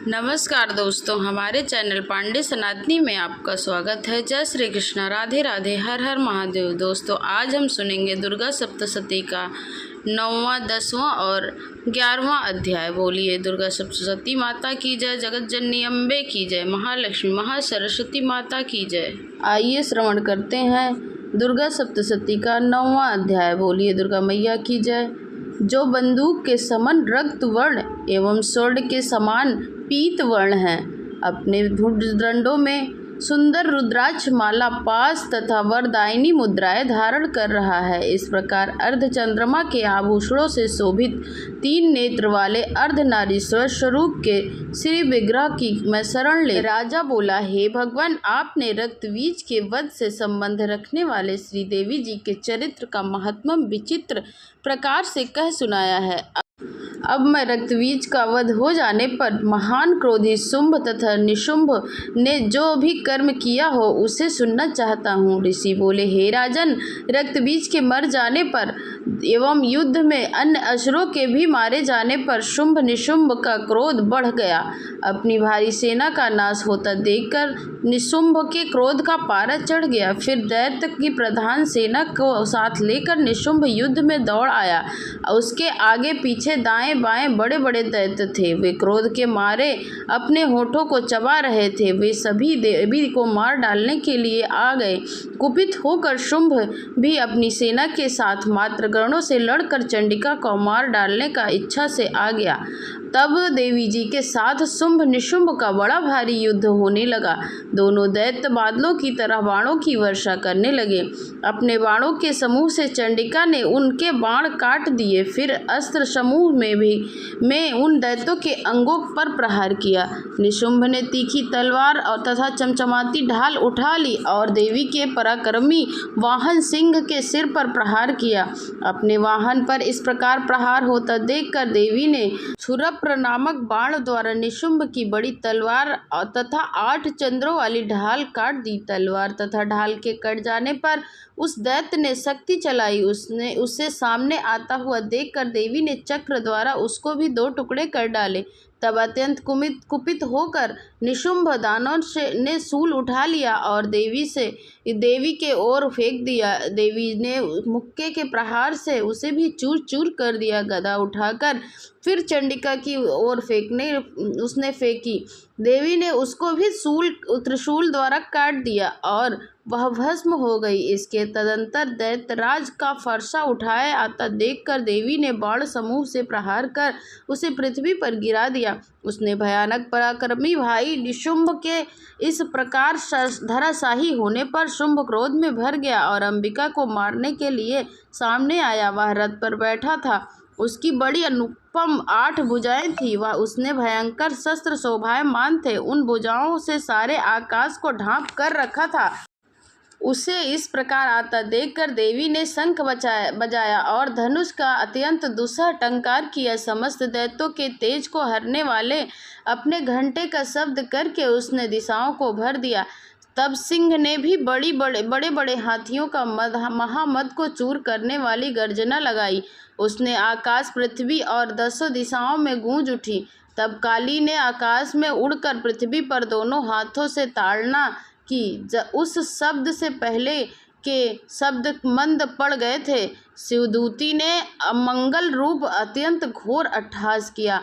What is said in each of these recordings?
नमस्कार दोस्तों, हमारे चैनल पांडे सनातनी में आपका स्वागत है। जय श्री कृष्णा, राधे राधे, हर हर महादेव। दोस्तों, आज हम सुनेंगे दुर्गा सप्तशती का 9वां, 10वां और 11वां अध्याय। बोलिए दुर्गा सप्तशती माता की जय, जगत जननी अम्बे की जय, महालक्ष्मी महासरस्वती माता की जय। आइए श्रवण करते हैं दुर्गा सप्तशती का 9वां अध्याय। बोलिए दुर्गा मैया की जय। जो बंदूक के समान रक्त वर्ण एवं स्वर्ण के समान पीत वर्ण है, अपने भुजदंडों में सुंदर रुद्राक्ष माला, पास तथा वरदायिनी मुद्राएं धारण कर रहा है। इस प्रकार अर्धचंद्रमा के आभूषणों से शोभित 3 नेत्र वाले अर्धनारीश्वर स्वरूप के श्री विग्रह की मैं शरण ले। राजा बोला, हे भगवान, आपने रक्तबीज के वध से संबंध रखने वाले श्री देवी जी के चरित्र का महात्म्य विचित्र प्रकार से कह सुनाया है। अब मैं रक्तबीज का वध हो जाने पर महान क्रोधी शुंभ तथा निशुंभ ने जो भी कर्म किया हो उसे सुनना चाहता हूँ। ऋषि बोले, हे राजन, रक्तबीज के मर जाने पर एवं युद्ध में अन्य असुरों के भी मारे जाने पर शुंभ निशुंभ का क्रोध बढ़ गया। अपनी भारी सेना का नाश होता देखकर निशुंभ के क्रोध का पारा चढ़ गया। फिर दैत्य की प्रधान सेना को साथ लेकर निशुंभ युद्ध में दौड़ आया। उसके आगे पीछे दाएं बाएं बड़े बड़े दैत्य थे। वे क्रोध के मारे अपने होठों को चबा रहे थे। वे सभी देवी को मार डालने के लिए आ गए। कुपित होकर शुंभ भी अपनी सेना के साथ मात्र गणों से लड़कर चंडिका को मार डालने का इच्छा से आ गया। तब देवी जी के साथ शुंभ निशुंभ का बड़ा भारी युद्ध होने लगा। दोनों दैत्य बादलों की तरह बाणों की वर्षा करने लगे। अपने बाणों के समूह से चंडिका ने उनके बाण काट दिए। फिर अस्त्र समूह में उन दैत्यों के अंगों पर प्रहार किया। निशुंभ ने तीखी तलवार और तथा चमचमाती ढाल उठा ली और देवी के पराक्रमी वाहन सिंह के सिर पर प्रहार किया। अपने वाहन पर इस प्रकार प्रहार होता देखकर देवी ने क्षुरप्र नामक बाण द्वारा निशुंभ की बड़ी तलवार तथा 8 चंद्रों वाली ढाल काट दी। तलवार तथा ढाल के कट जाने पर उस दैत्य ने शक्ति चलाई। उसने उसे सामने आता हुआ देखकर देवी ने चक्र द्वारा उसको भी 2 टुकड़े कर डाले। तब अत्यंत कुपित होकर निशुंभ दानव ने शूल उठा लिया और देवी के ओर फेंक दिया। देवी ने मुक्के के प्रहार से उसे भी चूर चूर कर दिया। गदा उठाकर फिर चंडिका की ओर उसने फेंकी। देवी ने उसको भी त्रिशूल द्वारा काट दिया और वह भस्म हो गई। इसके तदंतर दैत्यराज का फरसा उठाए आता देखकर देवी ने बाण समूह से प्रहार कर उसे पृथ्वी पर गिरा दिया। उसने भयानक पराक्रमी भाई निशुंभ के इस प्रकार धराशाही होने पर शुंभ क्रोध में भर गया और अंबिका को मारने के लिए सामने आया। वह रथ पर बैठा था। उसकी बड़ी अनुपम 8 भुजाएं थी। वह उसने भयंकर शस्त्र शोभायमान थे। उन भुजाओं से सारे आकाश को ढांप कर रखा था। उसे इस प्रकार आता देखकर देवी ने शंख बजाया और धनुष का अत्यंत दुस्सह टंकार किया। समस्त दैत्यों के तेज को हरने वाले अपने घंटे का शब्द करके उसने दिशाओं को भर दिया। तब सिंह ने भी बड़े बड़े हाथियों का महामद को चूर करने वाली गर्जना लगाई। उसने आकाश, पृथ्वी और 10 दिशाओं में गूंज उठी। तब काली ने आकाश में उड़कर पृथ्वी पर दोनों हाथों से ताड़ना की। उस शब्द से पहले के शब्द मंद पड़ गए थे। शिवदूती ने अमंगल रूप अत्यंत घोर अट्टहास किया।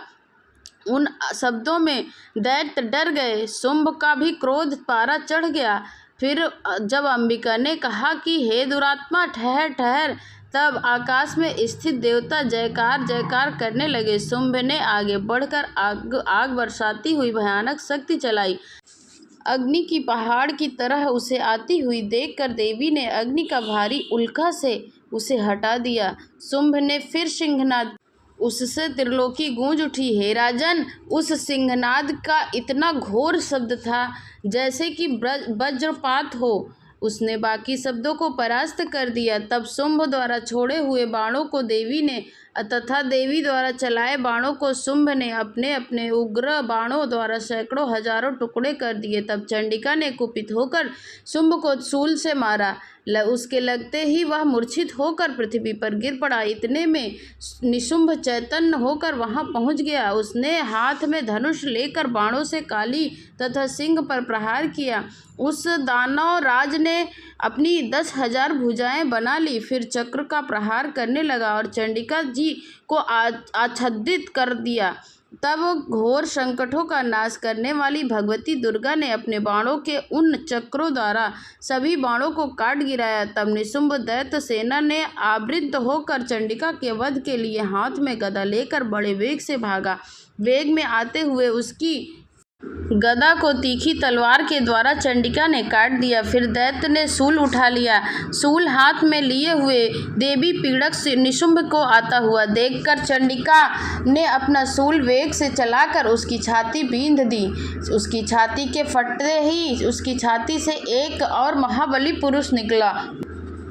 उन शब्दों में दैत्य डर गए। शुंभ का भी क्रोध पारा चढ़ गया। फिर जब अंबिका ने कहा कि हे दुरात्मा, ठहर ठहर, तब आकाश में स्थित देवता जयकार जयकार करने लगे। शुंभ ने आगे बढ़कर आग बरसाती हुई भयानक शक्ति चलाई। अग्नि की पहाड़ की तरह उसे आती हुई देखकर देवी ने अग्नि का भारी उल्का से उसे हटा दिया। शुंभ ने फिर सिंहनाद, उससे त्रिलोकी गूंज उठी। हे राजन, उस सिंहनाद का इतना घोर शब्द था जैसे कि वज्रपात हो। उसने बाकी शब्दों को परास्त कर दिया। तब शुंभ द्वारा छोड़े हुए बाणों को देवी ने तथा देवी द्वारा चलाए बाणों को शुंभ ने अपने अपने उग्र बाणों द्वारा सैकड़ों हजारों टुकड़े कर दिए। तब चंडिका ने कुपित होकर शुंभ को शूल से मारा, उसके लगते ही वह मूर्छित होकर पृथ्वी पर गिर पड़ा। इतने में निशुंभ चैतन्य होकर वहां पहुंच गया। उसने हाथ में धनुष लेकर बाणों से काली तथा सिंह पर प्रहार किया। उस दानव राज ने अपनी 10,000 भुजाएं बना ली, फिर चक्र का प्रहार करने लगा और चंडिका जी को आच्छादित कर दिया। तब घोर संकटों का नाश करने वाली भगवती दुर्गा ने अपने बाणों के उन चक्रों द्वारा सभी बाणों को काट गिराया। तब निशुंभ दैत्य सेना ने आवृत्त होकर चंडिका के वध के लिए हाथ में गदा लेकर बड़े वेग से भागा। वेग में आते हुए उसकी गदा को तीखी तलवार के द्वारा चंडिका ने काट दिया। फिर दैत्य ने शूल उठा लिया। शूल हाथ में लिए हुए देवी पीड़क से निशुंभ को आता हुआ देखकर चंडिका ने अपना शूल वेग से चलाकर उसकी छाती बींध दी। उसकी छाती के फटते ही उसकी छाती से एक और महाबली पुरुष निकला।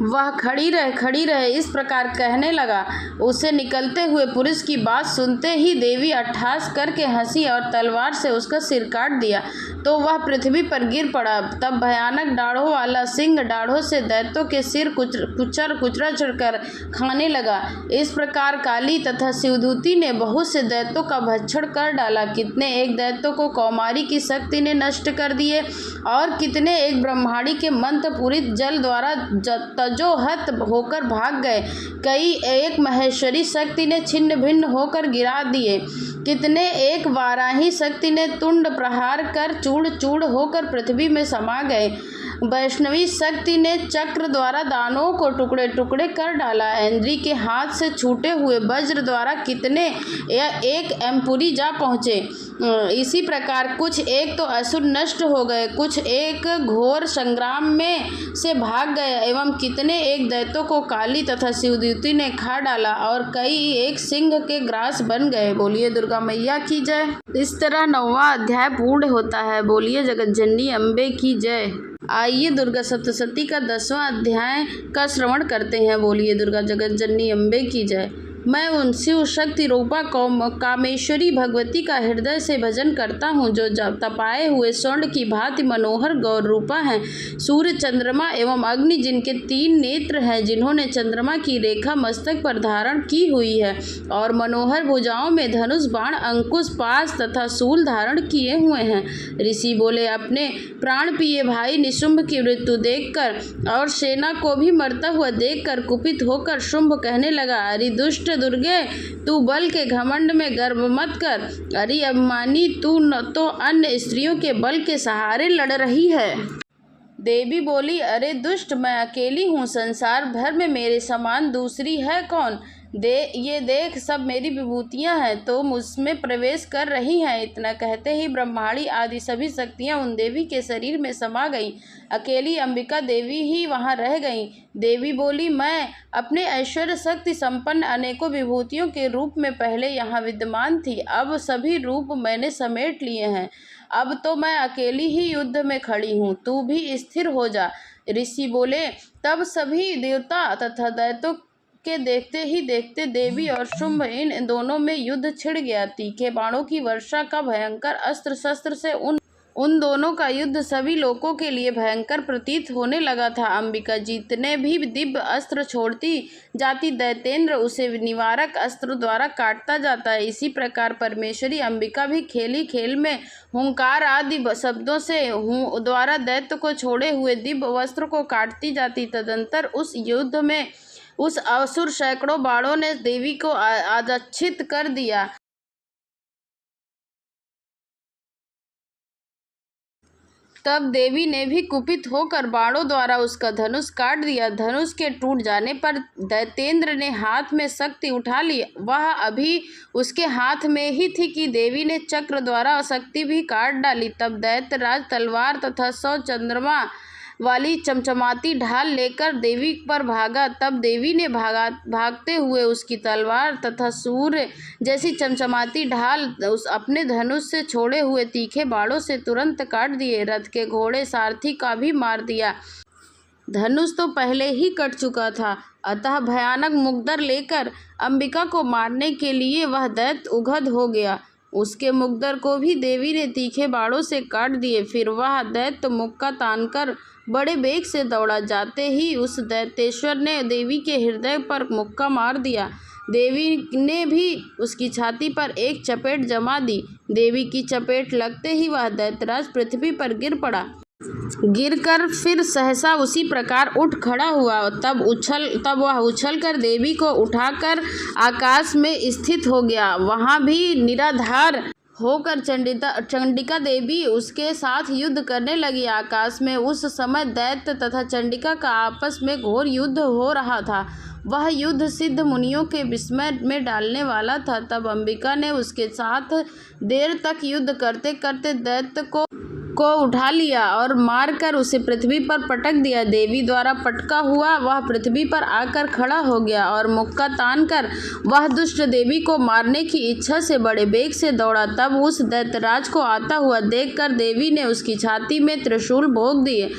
वह खड़ी रहे इस प्रकार कहने लगा। उसे निकलते हुए पुरुष की बात सुनते ही देवी अट्टहास करके हंसी और तलवार से उसका सिर काट दिया तो वह पृथ्वी पर गिर पड़ा। तब भयानक दाढ़ों वाला सिंह दाढ़ों से दैत्यों के सिर कुचर कर खाने लगा। इस प्रकार काली तथा शिवदूती ने बहुत से दैत्यों का भक्षण कर डाला। कितने एक दैत्यों को कौमारी की शक्ति ने नष्ट कर दिए और कितने एक ब्रह्माणी के मंत्र पूरित जल द्वारा तजोहत होकर भाग गए। कई एक महेश्वरी शक्ति ने छिन्न भिन्न होकर गिरा दिए। कितने एक वाराही शक्ति ने तुंड प्रहार कर चूड़ चूड़ होकर पृथ्वी में समा गए। वैष्णवी शक्ति ने चक्र द्वारा दानों को टुकड़े टुकड़े कर डाला। इंद्री के हाथ से छूटे हुए वज्र द्वारा कितने एक एमपुरी जा पहुँचे। इसी प्रकार कुछ एक तो असुर नष्ट हो गए, कुछ एक घोर संग्राम में से भाग गए एवं कितने एक दैत्यों को काली तथा शिवदूती ने खा डाला और कई एक सिंह के ग्रास बन गए। बोलिए दुर्गा मैया की जय। इस तरह 9वां अध्याय पूर्ण होता है। बोलिए जगत जननी अम्बे की जय। आइए दुर्गा सप्तशती का 10वां अध्याय का श्रवण करते हैं। बोलिए दुर्गा जगत जननी अम्बे की जय। मैं उन शिव शक्ति रूपा कामेश्वरी भगवती का हृदय से भजन करता हूँ जो जब तपाए हुए स्वर्ण की भांति मनोहर गौर रूपा हैं। सूर्य चंद्रमा एवं अग्नि जिनके 3 नेत्र हैं, जिन्होंने चंद्रमा की रेखा मस्तक पर धारण की हुई है और मनोहर भुजाओं में धनुष बाण अंकुश पाश तथा शूल धारण किए हुए हैं। ऋषि बोले, अपने प्राण प्रिय भाई निशुंभ की मृत्यु देखकर और सेना को भी मरता हुआ देखकर कुपित होकर शुंभ कहने लगा, अरे दुष्ट दुर्गे, तू बल के घमंड में गर्व मत कर। अरे अभिमानी, तू न तो अन्य स्त्रियों के बल के सहारे लड़ रही है। देवी बोली, अरे दुष्ट, मैं अकेली हूँ, संसार भर में मेरे समान दूसरी है कौन। ये देख, सब मेरी विभूतियाँ हैं तो मुझमें प्रवेश कर रही हैं। इतना कहते ही ब्रह्माणी आदि सभी शक्तियाँ उन देवी के शरीर में समा गईं। अकेली अंबिका देवी ही वहाँ रह गईं। देवी बोली, मैं अपने ऐश्वर्य शक्ति संपन्न अनेकों विभूतियों के रूप में पहले यहाँ विद्यमान थी, अब सभी रूप मैंने समेट लिए हैं। अब तो मैं अकेली ही युद्ध में खड़ी हूँ, तू भी स्थिर हो जा। ऋषि बोले, तब सभी देवता तथा दैत्यों के देखते ही देखते देवी और शुंभ इन दोनों में युद्ध छिड़ गया। तीखे बाणों की वर्षा का भयंकर अस्त्र शस्त्र से उन दोनों का युद्ध सभी लोगों के लिए भयंकर प्रतीत होने लगा था। अंबिका जितने भी दिव्य अस्त्र छोड़ती जाती, दैतेंद्र उसे निवारक अस्त्र द्वारा काटता जाता है। इसी प्रकार परमेश्वरी अंबिका भी खेली खेल में हुंकार आदि शब्दों से द्वारा दैत्य को छोड़े हुए दिव्य वस्त्र को काटती जाती। तदंतर उस युद्ध में उस असुर सैकड़ों बाणों ने देवी को आरक्षित कर दिया। तब देवी ने भी कुपित होकर बाणों द्वारा उसका धनुष काट दिया। धनुष के टूट जाने पर दैतेंद्र ने हाथ में शक्ति उठा ली। वह अभी उसके हाथ में ही थी कि देवी ने चक्र द्वारा शक्ति भी काट डाली। तब दैत्यराज तलवार तथा 100 चंद्रमा वाली चमचमाती ढाल लेकर देवी पर भागा। तब देवी ने भागते हुए उसकी तलवार तथा सूर्य जैसी चमचमाती ढाल उस अपने धनुष से छोड़े हुए तीखे बाणों से तुरंत काट दिए। रथ के घोड़े सारथी का भी मार दिया। धनुष तो पहले ही कट चुका था, अतः भयानक मुग्दर लेकर अंबिका को मारने के लिए वह दैत्य उद्गत हो गया। उसके मुग्दर को भी देवी ने तीखे बाणों से काट दिए। फिर वह दैत्य मुक्का तानकर बड़े वेग से दौड़ा। जाते ही उस दैत्येश्वर ने देवी के हृदय पर मुक्का मार दिया। देवी ने भी उसकी छाती पर एक चपेट जमा दी। देवी की चपेट लगते ही वह दैत्यराज पृथ्वी पर गिर पड़ा। गिरकर फिर सहसा उसी प्रकार उठ खड़ा हुआ। तब वह उछलकर देवी को उठाकर आकाश में स्थित हो गया। वहां भी निराधार होकर चंडिका देवी उसके साथ युद्ध करने लगी। आकाश में उस समय दैत्य तथा चंडिका का आपस में घोर युद्ध हो रहा था। वह युद्ध सिद्ध मुनियों के विस्मय में डालने वाला था। तब अंबिका ने उसके साथ देर तक युद्ध करते करते दैत्य को उठा लिया और मारकर उसे पृथ्वी पर पटक दिया। देवी द्वारा पटका हुआ वह पृथ्वी पर आकर खड़ा हो गया और मुक्का तानकर वह दुष्ट देवी को मारने की इच्छा से बड़े वेग से दौड़ा। तब उस दैत्यराज को आता हुआ देखकर देवी ने उसकी छाती में त्रिशूल भोंक दिए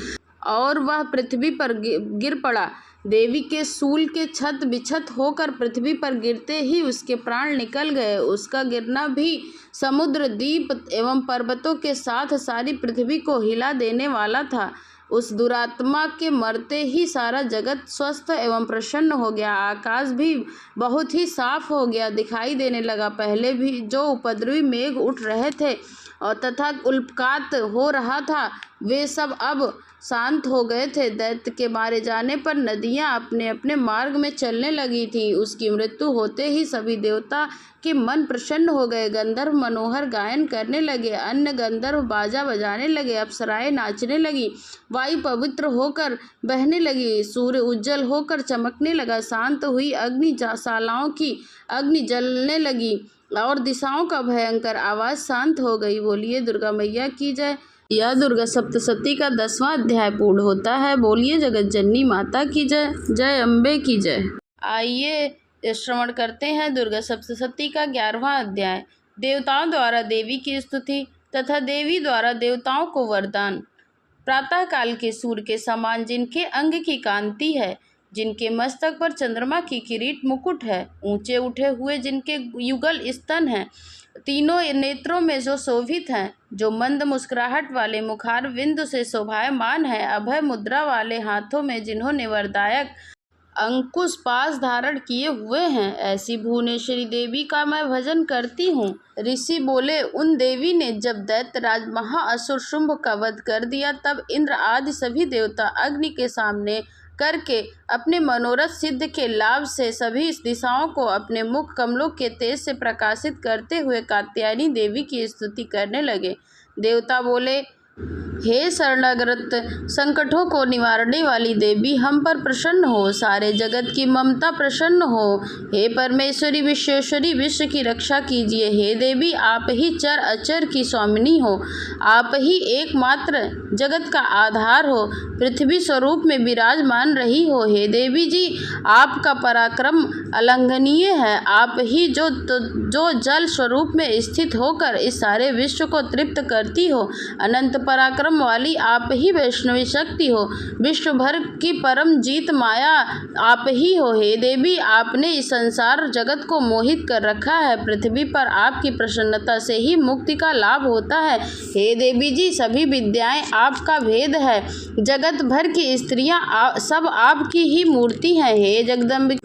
और वह पृथ्वी पर गिर पड़ा। देवी के शूल के छत बिछत होकर पृथ्वी पर गिरते ही उसके प्राण निकल गए। उसका गिरना भी समुद्र, द्वीप एवं पर्वतों के साथ सारी पृथ्वी को हिला देने वाला था। उस दुरात्मा के मरते ही सारा जगत स्वस्थ एवं प्रसन्न हो गया। आकाश भी बहुत ही साफ हो गया, दिखाई देने लगा। पहले भी जो उपद्रवी मेघ उठ रहे थे और तथा उल्कापात हो रहा था, वे सब अब शांत हो गए थे। दैत्य के मारे जाने पर नदियां अपने अपने मार्ग में चलने लगी थीं। उसकी मृत्यु होते ही सभी देवता के मन प्रसन्न हो गए। गंधर्व मनोहर गायन करने लगे, अन्य गंधर्व बाजा बजाने लगे, अप्सराएं नाचने लगी, वायु पवित्र होकर बहने लगी, सूर्य उज्जवल होकर चमकने लगा, शांत हुई अग्निशालाओं की अग्नि जलने लगी और दिशाओं का भयंकर आवाज शांत हो गई। बोलिए दुर्गा मैया की जय। यह दुर्गा सप्तशती का 10वां अध्याय पूर्ण होता है। बोलिए जगत जननी माता की जय। जय अम्बे की जय। आइए श्रवण करते हैं दुर्गा सप्तशती का 11वां अध्याय। देवताओं द्वारा देवी की स्तुति तथा देवी द्वारा देवताओं को वरदान। प्रातः काल के सूर्य के समान जिनके अंग की कांति है, जिनके मस्तक पर चंद्रमा की किरीट मुकुट है, ऊंचे उठे हुए जिनके युगल स्तन हैं, तीनों नेत्रों में जो शोभित हैं, जो मंद मुस्कुराहट वाले मुखार विंदु से शोभायमान है, अभय मुद्रा वाले हाथों में जिन्होंने वरदायक अंकुश पास धारण किए हुए हैं, ऐसी भुवनेश्वरी देवी का मैं भजन करती हूँ। ऋषि बोले, उन देवी ने जब दैत्यराज महाअसुर शुंभ का वध कर दिया, तब इंद्र आदि सभी देवता अग्नि के सामने करके अपने मनोरथ सिद्ध के लाभ से सभी दिशाओं को अपने मुख कमलों के तेज से प्रकाशित करते हुए कात्यायनी देवी की स्तुति करने लगे। देवता बोले, हे शरणागत संकटों को निवारने वाली देवी, हम पर प्रसन्न हो, सारे जगत की ममता प्रसन्न हो। हे परमेश्वरी विश्वेश्वरी, विश्व की रक्षा कीजिए। हे देवी, आप ही चर अचर की स्वामिनी हो, आप ही एकमात्र जगत का आधार हो, पृथ्वी स्वरूप में विराजमान रही हो। हे देवी जी, आपका पराक्रम अलंघनीय है। आप ही जो जल स्वरूप में स्थित होकर इस सारे विश्व को तृप्त करती हो, अनंत पराक्रम वाली आप ही वैष्णवी शक्ति हो, विश्व भर की परम जीत माया आप ही हो। हे देवी, आपने इस संसार जगत को मोहित कर रखा है, पृथ्वी पर आपकी प्रसन्नता से ही मुक्ति का लाभ होता है। हे देवी जी, सभी विद्याएं आपका भेद है, जगत भर की स्त्रियां सब आपकी ही मूर्ति हैं। हे जगदम्बे,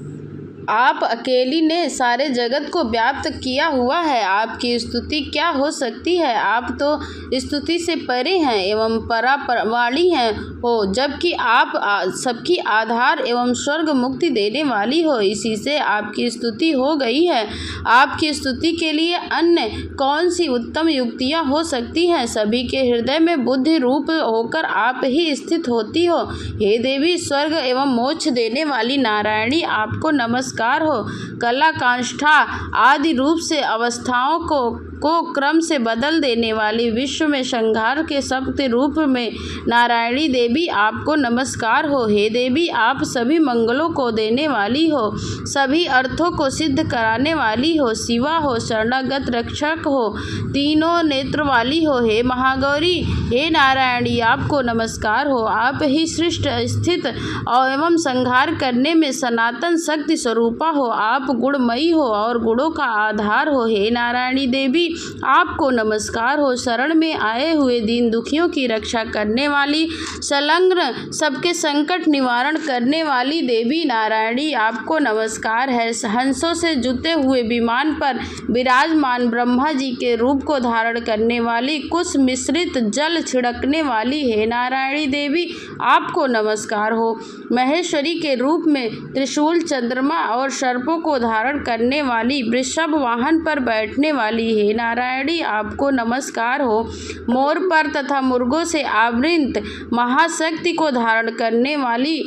आप अकेली ने सारे जगत को व्याप्त किया हुआ है, आपकी स्तुति क्या हो सकती है। आप तो स्तुति से परे हैं एवं परावाणी हैं हो, जबकि आप सबकी आधार एवं स्वर्ग मुक्ति देने वाली हो, इसी से आपकी स्तुति हो गई है। आपकी स्तुति के लिए अन्य कौन सी उत्तम युक्तियाँ हो सकती हैं। सभी के हृदय में बुद्धि रूप होकर आप ही स्थित होती हो। हे देवी, स्वर्ग एवं मोक्ष देने वाली नारायणी, आपको नमस्कार हो। कला, काष्ठा आदि रूप से अवस्थाओं को क्रम से बदल देने वाली, विश्व में संहार के शक्ति रूप में नारायणी देवी, आपको नमस्कार हो। हे देवी, आप सभी मंगलों को देने वाली हो, सभी अर्थों को सिद्ध कराने वाली हो, शिवा हो, शरणागत रक्षक हो, तीनों नेत्र वाली हो। हे महागौरी, हे नारायणी, आपको नमस्कार हो। आप ही सृष्ट स्थित एवं संहार करने में सनातन शक्ति स्वरूपा हो। आप गुणमयी हो और गुणों का आधार हो। हे नारायणी देवी, आपको नमस्कार हो। शरण में आए हुए दीन दुखियों की रक्षा करने वाली, संलग्न सबके संकट निवारण करने वाली देवी नारायणी आपको नमस्कार है। हंसों से जुते हुए विमान पर विराजमान ब्रह्मा जी के रूप को धारण करने वाली, कुश मिश्रित जल छिड़कने वाली हे नारायणी देवी आपको नमस्कार हो। महेश्वरी के रूप में त्रिशूल, चंद्रमा और सर्पों को धारण करने वाली, वृषभ वाहन पर बैठने वाली हे नारायणी आपको नमस्कार हो। मोर पर तथा मुर्गों से आवृत महाशक्ति को धारण करने वाली,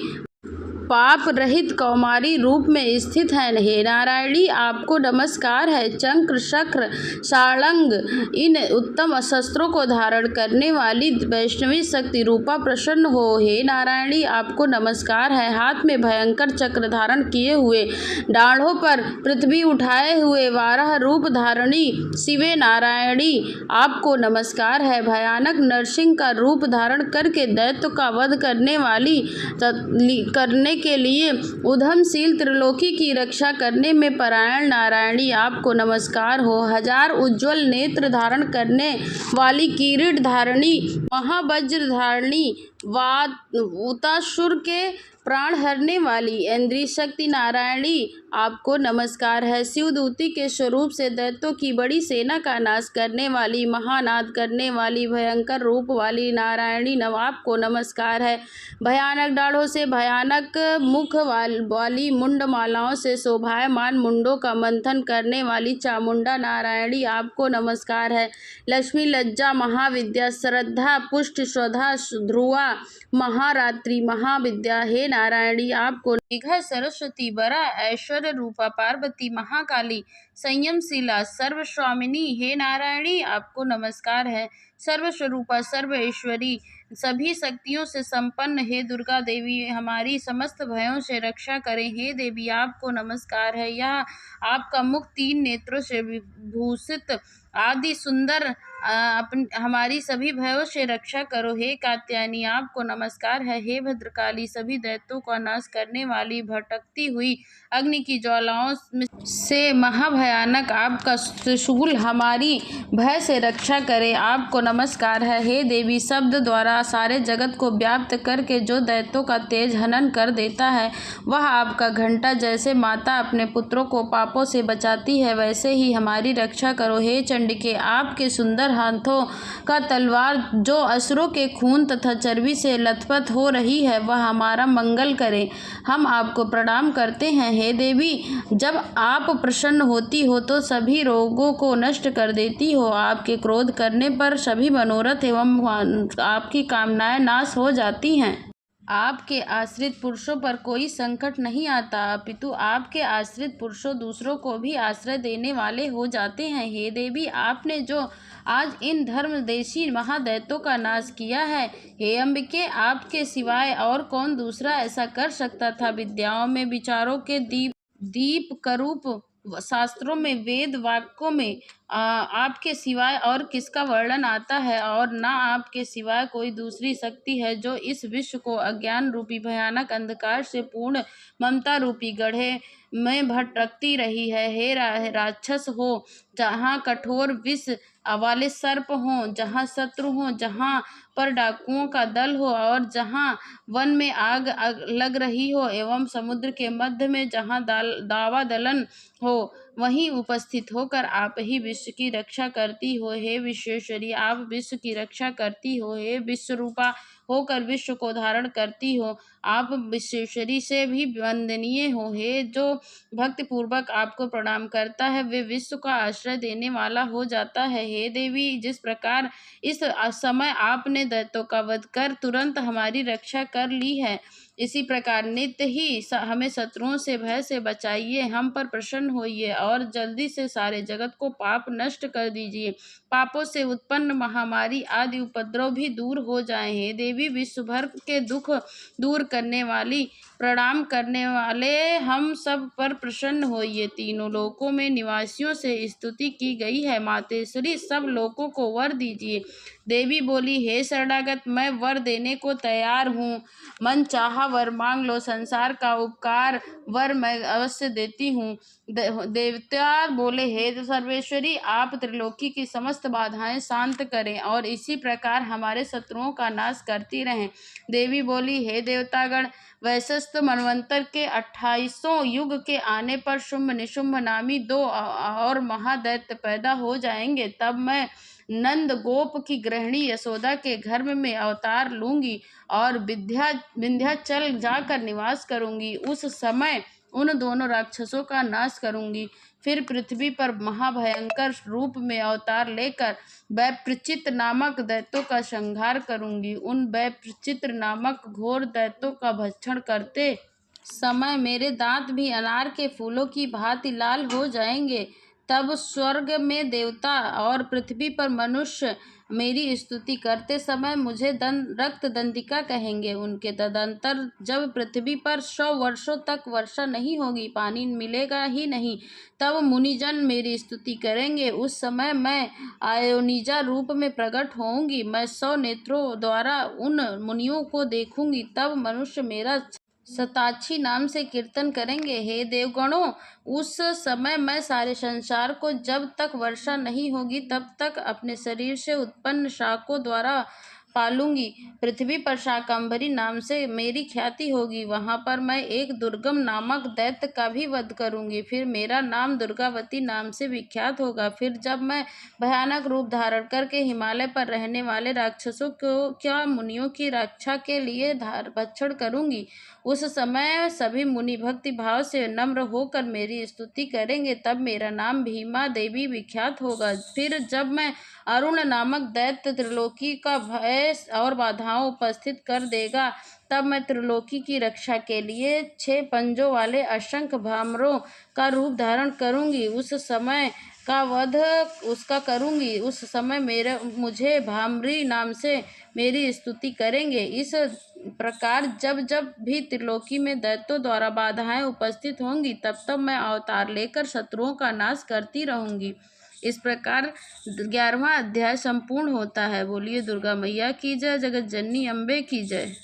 पाप रहित कौमारी रूप में स्थित है हे नारायणी आपको नमस्कार है। चक्र, शक्र, सारंग इन उत्तम शस्त्रों को धारण करने वाली वैष्णवी शक्ति रूपा प्रसन्न हो हे नारायणी आपको नमस्कार है। हाथ में भयंकर चक्र धारण किए हुए, डाढ़ों पर पृथ्वी उठाए हुए वाराह रूप धारणी शिवे नारायणी आपको नमस्कार है। भयानक नरसिंह का रूप धारण करके दैत्य का वध करने वाली, करने के लिए उधमशील, त्रिलोकी की रक्षा करने में परायण नारायणी आपको नमस्कार हो। हजार उज्ज्वल नेत्र धारण करने वाली, किरीट धारणी, महावज्र धारणी, उतासुर के प्राण हरने वाली इंद्रिय शक्ति नारायणी आपको नमस्कार है। शिवदूती के स्वरूप से दैत्यों की बड़ी सेना का नाश करने वाली, महानाद करने वाली, भयंकर रूप वाली नारायणी आपको नमस्कार है। भयानक दाढ़ों से, भयानक मुख वाली, मुंडमालाओं से शोभायमान मुंडों का मंथन करने वाली चामुंडा नारायणी आपको नमस्कार है। लक्ष्मी, लज्जा, महाविद्या, श्रद्धा, पुष्ट, स्वधा, ध्रुवा, महारात्रि, महाविद्या हे नारायणी आपको। निघा, सरस्वती, बरा, ऐश्वर्य रूपा, पार्वती, महाकाली, संयमशीला, सर्वस्वामिनी हे नारायणी आपको नमस्कार है। सर्वस्वरूपा, सर्वेश्वरी, सभी शक्तियों से संपन्न हे दुर्गा देवी हमारी समस्त भयों से रक्षा करें हे देवी आपको नमस्कार है। यह आपका मुख 3 नेत्रों से विभूषित आदि सुंदर हमारी सभी भयों से रक्षा करो हे कात्यायनी आपको नमस्कार है। हे भद्रकाली, सभी दैत्यों का नाश करने वाली, भटकती हुई अग्नि की ज्वालाओं से महाभयानक आपका त्रिशूल हमारी भय से रक्षा करे आपको नमस्कार है। हे देवी, शब्द द्वारा सारे जगत को व्याप्त करके जो दैत्यों का तेज हनन कर देता है, वह आपका घंटा जैसे माता अपने पुत्रों को पापों से बचाती है, वैसे ही हमारी रक्षा करो हे चंडिके। आपके सुंदर हाथों का तलवार जो असुरों के खून तथा चर्बी से लथपथ हो रही है, वह हमारा मंगल करे। हम आपको प्रणाम करते हैं हे देवी। जब आप प्रसन्न होती हो तो सभी रोगों को नष्ट कर देती हो। आपके क्रोध करने पर सभी मनोरथ एवं आपकी कामनाएं नाश हो जाती हैं। आपके आश्रित पुरुषों पर कोई संकट नहीं आता, अपितु आपके आश्रित पुरुषों दूसरों को भी आश्रय देने वाले हो जाते हैं। हे देवी, आपने जो आज इन धर्मदेशी महादैत्यों का नाश किया है, हे अंबिके, आपके सिवाय और कौन दूसरा ऐसा कर सकता था। विद्याओं में, विचारों के दीप करूप, शास्त्रों में, वेद वाक्यों में आपके सिवाय और किसका वर्णन आता है, और ना आपके सिवाय कोई दूसरी शक्ति है जो इस विश्व को अज्ञान रूपी भयानक अंधकार से पूर्ण ममता रूपी गड्ढे में भटकती रही है। हे राक्षस हो, जहाँ कठोर विष वाले सर्प हों, जहाँ शत्रु हों, जहाँ पर डाकुओं का दल हो, और जहाँ वन में आग लग रही हो, एवं समुद्र के मध्य में जहाँ दावा दलन हो, वहीं उपस्थित होकर आप ही विश्व की रक्षा करती हो। हे विश्वेश्वरी, आप विश्व की रक्षा करती हो। हे विश्वरूपा होकर विश्व को धारण करती हो, आप विश्वेश्वरी से भी वंदनीय हो। हे जो भक्ति पूर्वक आपको प्रणाम करता है, वे विश्व का आश्रय देने वाला हो जाता है। हे देवी, जिस प्रकार इस समय आपने दैत्यों का वध कर तुरंत हमारी रक्षा कर ली है, इसी प्रकार नित्य ही हमें शत्रुओं से भय से बचाइए, हम पर प्रसन्न होइए और जल्दी से सारे जगत को पाप नष्ट कर दीजिए। पापों से उत्पन्न महामारी आदि उपद्रव भी दूर हो जाएं। हे देवी, देवी, विश्व भर के दुख दूर करने वाली, प्रणाम करने वाले, हम सब पर प्रसन्न होइए। तीनों लोकों में निवासियों से स्तुति की गई है। मातेश्वरी, सब लोगों को वर दीजिए। देवी बोली, हे शरणागत, मैं वर देने को तैयार हूँ। मन चाहा वर मांग लो, संसार का उपकार वर मैं अवश्य देती हूँ। देवता बोले, हे सर्वेश्वरी, आप त्रिलोकी की समस्त बाधाएं शांत करें और इसी प्रकार हमारे शत्रुओं का नाश करती रहें। देवी बोली, हे देवतागण, वैशस्त्य मनवंतर के 28 युग के आने पर शुंभ निशुंभ नामी 2 और महादैत्य पैदा हो जाएंगे। तब मैं नंद गोप की गृहिणी यशोदा के घर में अवतार लूंगी और विंध्याचल जाकर निवास करूंगी। उस समय उन दोनों राक्षसों का नाश करूंगी। फिर पृथ्वी पर महाभयंकर रूप में अवतार लेकर वैप्रचित नामक दैत्यों का संहार करूंगी। उन वैप्रचित नामक घोर दैत्यों का भक्षण करते समय मेरे दांत भी अनार के फूलों की भांति लाल हो जाएंगे। तब स्वर्ग में देवता और पृथ्वी पर मनुष्य मेरी स्तुति करते समय मुझे रक्त दंतिका कहेंगे। उनके तदंतर जब पृथ्वी पर 100 वर्षों तक वर्षा नहीं होगी, पानी मिलेगा ही नहीं, तब मुनिजन मेरी स्तुति करेंगे। उस समय मैं आयोनिजा रूप में प्रकट होऊंगी। मैं 100 नेत्रों द्वारा उन मुनियों को देखूंगी। तब मनुष्य मेरा शताक्षी नाम से कीर्तन करेंगे। हे देवगणों, उस समय मैं सारे संसार को जब तक वर्षा नहीं होगी तब तक अपने शरीर से उत्पन्न शाकों द्वारा पालूंगी। पृथ्वी पर शाकंभरी नाम से मेरी ख्याति होगी। वहां पर मैं एक दुर्गम नामक दैत्य का भी वध करूंगी। फिर मेरा नाम दुर्गावती नाम से विख्यात होगा। फिर जब मैं भयानक रूप धारण करके हिमालय पर रहने वाले राक्षसों को क्या मुनियों की रक्षा के लिए भक्षण करूंगी, उस समय सभी मुनि भक्ति भाव से नम्र होकर मेरी स्तुति करेंगे। तब मेरा नाम भीमा देवी विख्यात होगा। फिर जब मैं अरुण नामक दैत्य त्रिलोकी का भय और बाधाओं उपस्थित कर देगा, तब मैं त्रिलोकी की रक्षा के लिए 6 पंजों वाले असंख्य भ्रामरों का रूप धारण करूंगी। उस समय का वध उसका करूंगी। उस समय मुझे भामरी नाम से मेरी स्तुति करेंगे। इस प्रकार जब जब भी त्रिलोकी में दैत्यों द्वारा बाधाएं उपस्थित होंगी, तब तब मैं अवतार लेकर शत्रुओं का नाश करती रहूंगी। इस प्रकार 11वां अध्याय संपूर्ण होता है। बोलिए दुर्गा मैया की जय, जगत जननी अम्बे की जय।